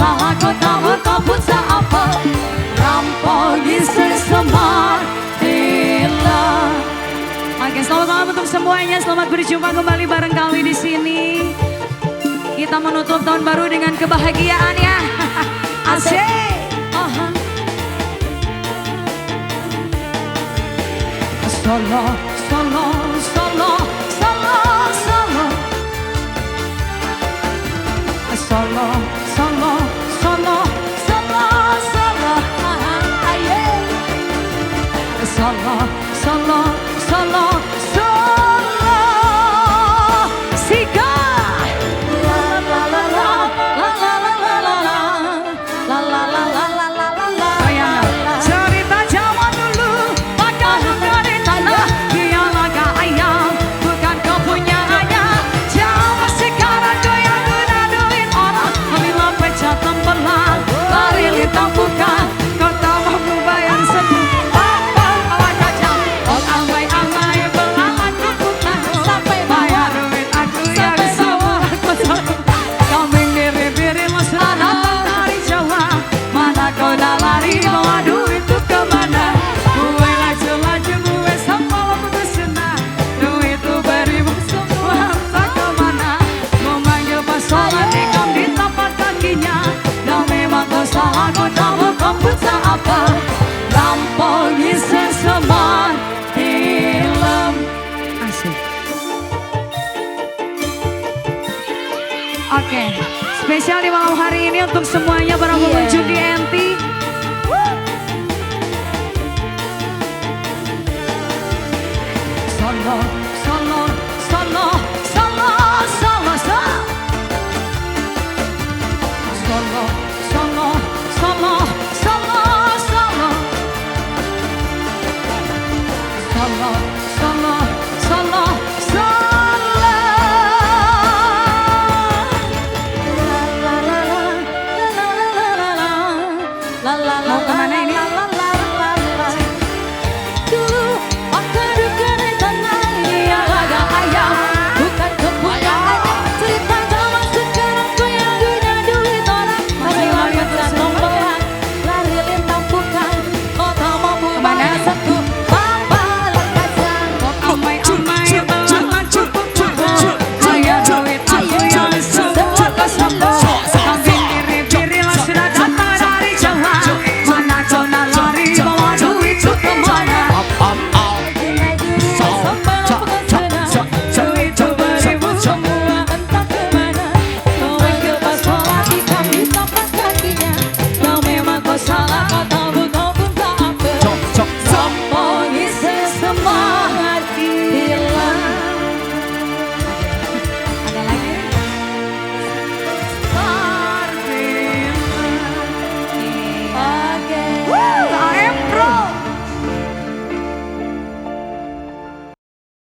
salah kotamu kau pun apa rampogi sesemar hilang. Oke, selamat malam untuk semuanya. Selamat berjumpa kembali bareng kami di sini. Kita menutup tahun baru dengan kebahagiaan ya. Asik. Solo, solo, solo, solo, solo. Solo, solo, solo, solo, solo. Solo, solo, solo, solo. Sika. La la la la la la la la la la la la la la la la la la. Cerita zaman dulu pakai dari tanah, dia laga ayam bukan kepunyaannya. Zaman sekarang goyang guna duit orang, bila pecah tempelan lari litang bukan. Kau tak mampu bayar sendiri. Oke, spesial di malam hari ini untuk semuanya para pengunjung di NT. Solo.